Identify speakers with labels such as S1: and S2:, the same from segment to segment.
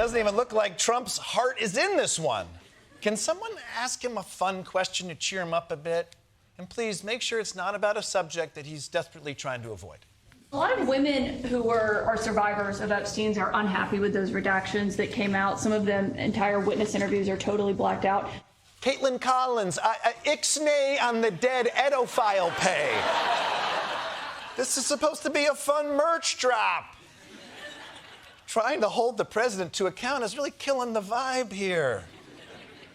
S1: doesn't even look like Trump's heart is in this one. Can someone ask him a fun question to cheer him up a bit? And please make sure it's not about a subject that he's desperately trying to avoid.
S2: A lot of women who are survivors of Epstein's are unhappy with those redactions that came out. Some of them, entire witness interviews are totally blacked out.
S1: Kaitlan Collins, ixnay on the dead edophile pay. This is supposed to be a fun merch drop. Trying to hold the president to account is really killing the vibe here.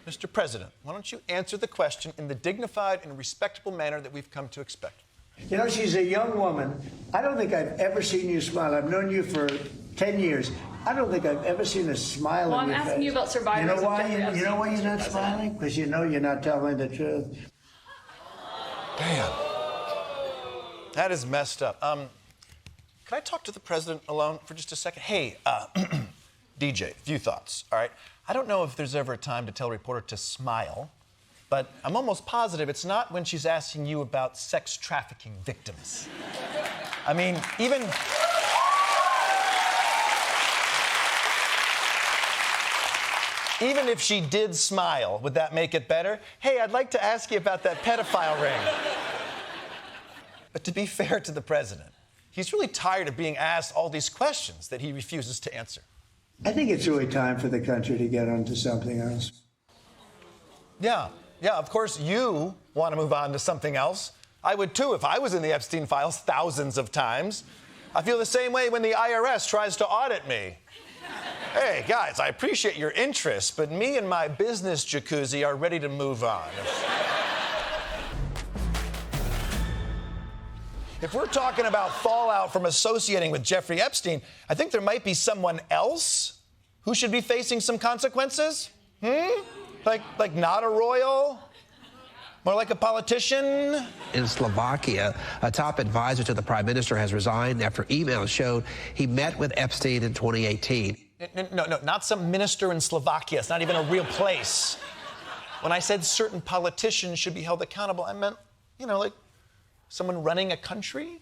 S1: Mr. President, why don't you answer the question in the dignified and respectable manner that we've come to expect?
S3: You know, she's a young woman. I don't think I've ever seen you smile. I've known you for 10 years. I don't think I've ever seen a smile on your face.
S2: I'm asking you about survivors.
S3: You know why? You know why you're not smiling? Because you know you're not telling the truth.
S1: Damn. That is messed up. Can I talk to the president alone for just a second? Hey, DJ, a few thoughts, all right? I don't know if there's ever a time to tell a reporter to smile, but I'm almost positive it's not when she's asking you about sex trafficking victims. I mean, even if she did smile, would that make it better? Hey, I'd like to ask you about that pedophile ring. But to be fair to the president, he's really tired of being asked all these questions that he refuses to answer.
S3: I think it's really time for the country to get on to something else.
S1: Yeah, of course you want to move on to something else. I would too if I was in the Epstein files thousands of times. I feel the same way when the IRS tries to audit me. Hey, guys, I appreciate your interest, but me and my business jacuzzi are ready to move on. If we're talking about fallout from associating with Jeffrey Epstein, I think there might be someone else who should be facing some consequences. Like not a royal? More like a politician?
S4: In Slovakia, a top advisor to the prime minister has resigned after emails showed he met with Epstein in 2018.
S1: No, not some minister in Slovakia. It's not even a real place. When I said certain politicians should be held accountable, I meant, like someone running a country.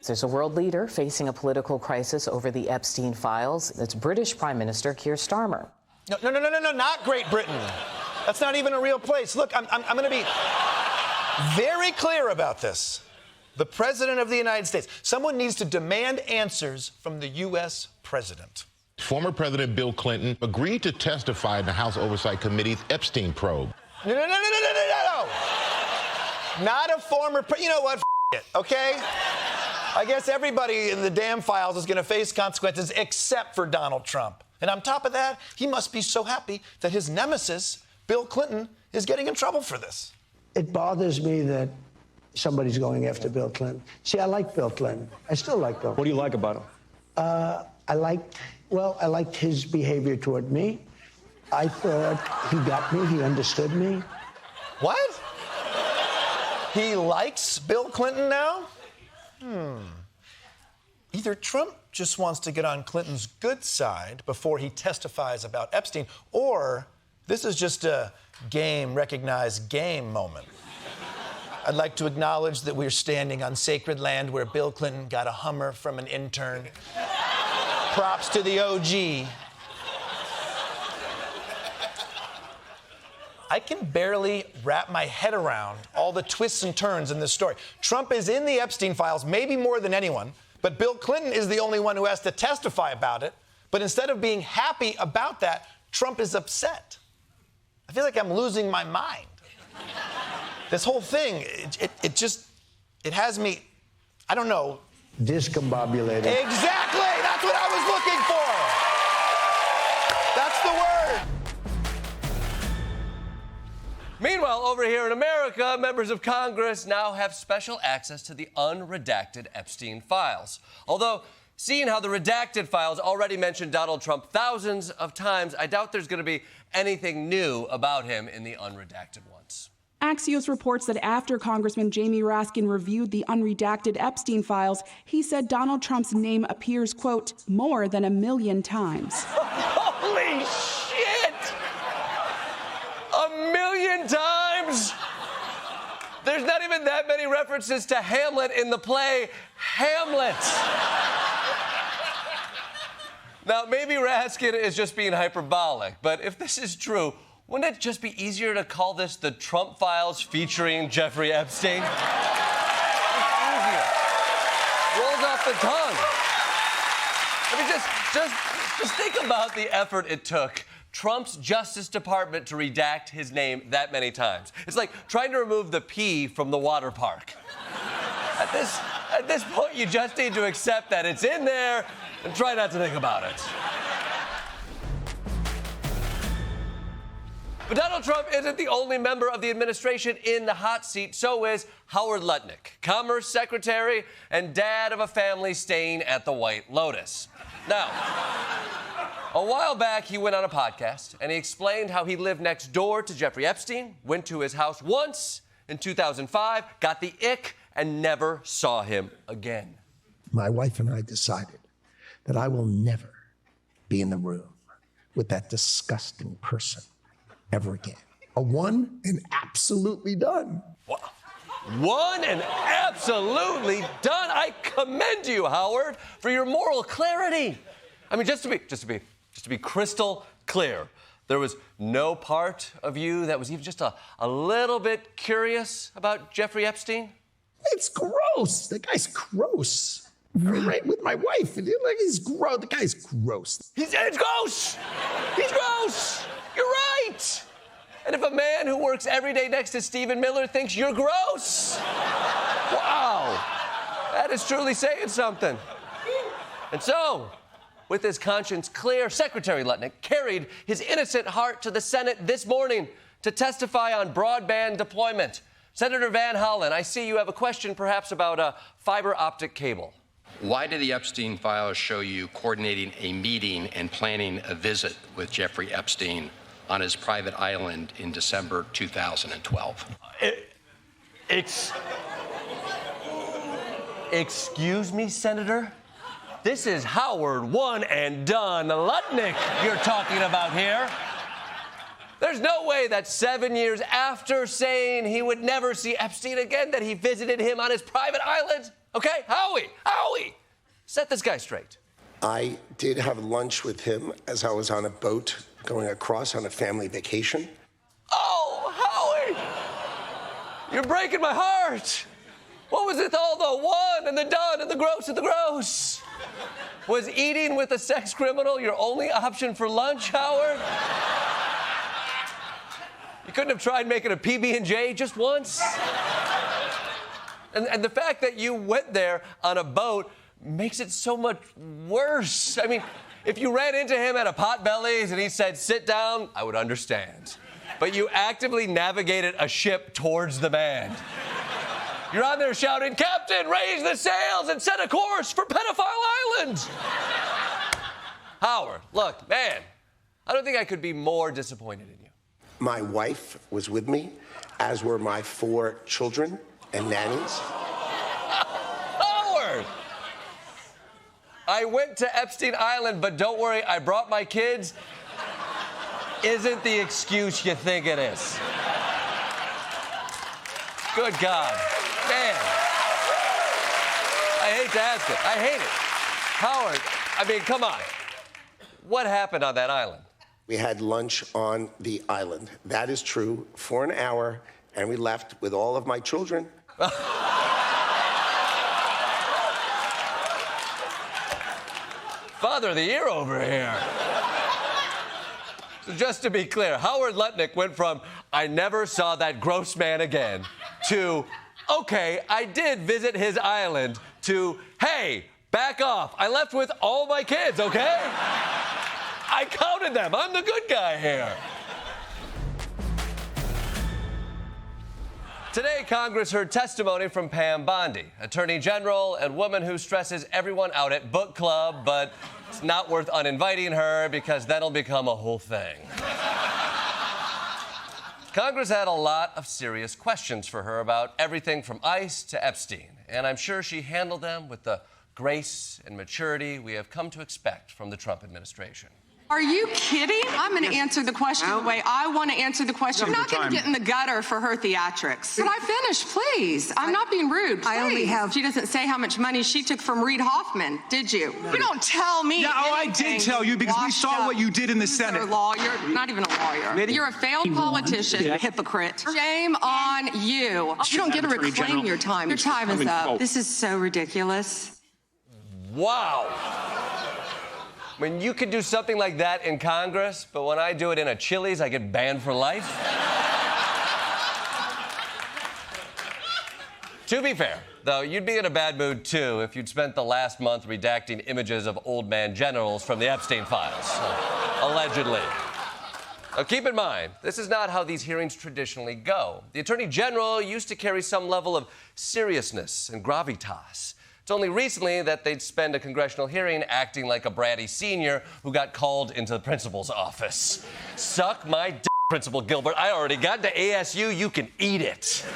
S5: There's a world leader facing a political crisis over the Epstein files. That's British Prime Minister Keir Starmer.
S1: No, not Great Britain. That's not even a real place. Look, I'm going to be very clear about this. The President of the United States. Someone needs to demand answers from the U.S. President.
S6: Former President Bill Clinton agreed to testify in the House Oversight Committee's Epstein probe.
S1: No. Not a former you know what? It, okay? I guess everybody in the damn files is going to face consequences except for Donald Trump. And on top of that, he must be so happy that his nemesis, Bill Clinton, is getting in trouble for this.
S3: It bothers me that somebody's going after Bill Clinton. See, I like Bill Clinton. I still like Bill.
S7: What do you like about him?
S3: I liked his behavior toward me. I thought he got me, he understood me.
S1: What? He likes Bill Clinton now? Either Trump just wants to get on Clinton's good side before he testifies about Epstein, or this is just a recognized game moment. I'd like to acknowledge that we're standing on sacred land where Bill Clinton got a Hummer from an intern. Props to the OG. I can barely wrap my head around all the twists and turns in this story. Trump is in the Epstein files, maybe more than anyone, but Bill Clinton is the only one who has to testify about it. But instead of being happy about that, Trump is upset. I feel like I'm losing my mind. This whole thing, it has me, I don't know.
S3: Discombobulated.
S1: Exactly! That's what I was looking for! That's the word!
S8: Meanwhile, over here in America, members of Congress now have special access to the unredacted Epstein files. Although, seeing how the redacted files already mentioned Donald Trump thousands of times, I doubt there's going to be anything new about him in the unredacted ones.
S9: Axios reports that after Congressman Jamie Raskin reviewed the unredacted Epstein files, he said Donald Trump's name appears, quote, more than 1 million times.
S8: Holy shit! 1 million times? There's not even that many references to Hamlet in the play Hamlet. Now, maybe Raskin is just being hyperbolic, but if this is true, wouldn't it just be easier to call this the Trump Files featuring Jeffrey Epstein? It's easier. Rolls off the tongue. I mean, just think about the effort it took Trump's Justice Department to redact his name that many times. It's like trying to remove the P from the water park. At this point, you just need to accept that it's in there and try not to think about it. But Donald Trump isn't the only member of the administration in the hot seat. So is Howard Lutnick, Commerce Secretary and dad of a family staying at the White Lotus. Now, a while back, he went on a podcast and he explained how he lived next door to Jeffrey Epstein, went to his house once in 2005, got the ick, and never saw him again.
S7: My wife and I decided that I will never be in the room with that disgusting person ever again. A one and absolutely done.
S8: One and absolutely done. I commend you, Howard, for your moral clarity. I mean, just to be crystal clear, there was no part of you that was even just a little bit curious about Jeffrey Epstein?
S7: It's gross. The guy's gross. Right with my wife. He's gross. The guy's gross.
S8: It's gross. He's gross. You're right. And if a man who works every day next to Stephen Miller thinks you're gross, wow, that is truly saying something. And so, with his conscience clear, Secretary Lutnick carried his innocent heart to the Senate this morning to testify on broadband deployment. Senator Van Hollen, I see you have a question perhaps about a fiber optic cable.
S10: Why did the Epstein files show you coordinating a meeting and planning a visit with Jeffrey Epstein on his private island in December 2012?
S8: Excuse me, Senator? This is Howard one and done Lutnick you're talking about here. There's no way that 7 years after saying he would never see Epstein again that he visited him on his private island. Okay, Howie, set this guy straight.
S7: I did have lunch with him as I was on a boat going across on a family vacation.
S8: Oh, Howie! You're breaking my heart. What was with all the one and the done and the gross and the gross? Was eating with a sex criminal your only option for lunch, Howard? You couldn't have tried making a PB&J just once? And the fact that you went there on a boat makes it so much worse. I mean, if you ran into him at a Potbelly's and he said, sit down, I would understand. But you actively navigated a ship towards the man. You're on there shouting, Captain, raise the sails and set a course for Pedophile Island. Howard, look, man, I don't think I could be more disappointed in you.
S7: My wife was with me, as were my 4 children and nannies.
S8: Howard! I went to Epstein Island, but don't worry, I brought my kids. Isn't the excuse you think it is. Good God. Man. I hate to ask it. I hate it. Howard, I mean, come on. What happened on that island?
S7: We had lunch on the island. That is true, for an hour, and we left with all of my children.
S8: Father of the year over here. So just to be clear, Howard Lutnick went from, I never saw that gross man again, to, okay, I did visit his island, to, hey, back off. I left with all my kids, okay? I counted them. I'm the good guy here. Today, Congress heard testimony from Pam Bondi, Attorney General and woman who stresses everyone out at book club, but it's not worth uninviting her because that'll become a whole thing. Congress had a lot of serious questions for her about everything from ICE to Epstein, and I'm sure she handled them with the grace and maturity we have come to expect from the Trump administration.
S11: Are you kidding? I'm going to answer the question the way I want to answer the question. I'm not going to get in the gutter for her theatrics. Can I finish, please? I'm not being rude.
S12: I only have...
S11: She doesn't say how much money she took from Reid Hoffman, did you? You don't tell me.
S13: Yeah, oh, I did tell you because we saw what you did in the Senate.
S11: You're a lawyer, not even a lawyer. You're a failed politician, a hypocrite. Shame on you. You don't get to reclaim your time. Your time is up. This is so ridiculous.
S8: Wow. I mean, you could do something like that in Congress, but when I do it in a Chili's, I get banned for life. To be fair, though, you'd be in a bad mood, too, if you'd spent the last month redacting images of old man generals from the Epstein files. Allegedly. Now, keep in mind, this is not how these hearings traditionally go. The Attorney General used to carry some level of seriousness and gravitas. It's only recently that they'd spend a congressional hearing acting like a bratty senior who got called into the principal's office. Suck my d, Principal Gilbert. I already got to ASU. You can eat it.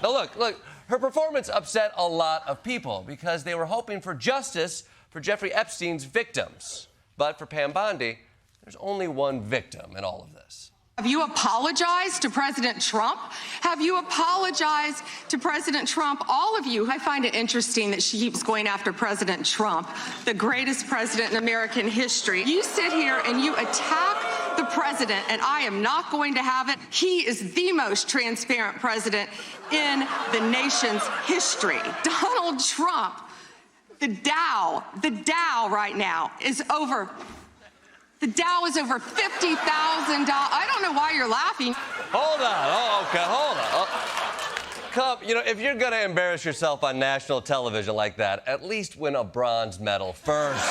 S8: Now, look, her performance upset a lot of people because they were hoping for justice for Jeffrey Epstein's victims. But for Pam Bondi, there's only one victim in all of this.
S11: Have you apologized to President Trump? Have you apologized to President Trump? All of you. I find it interesting that she keeps going after President Trump, the greatest president in American history. You sit here and you attack the president, and I am not going to have it. He is the most transparent president in the nation's history. Donald Trump, the Dow right now is over. The Dow is over $50,000. I don't know why you're laughing.
S8: Hold on. Oh, okay, hold on. Come, if you're going to embarrass yourself on national television like that, at least win a bronze medal first.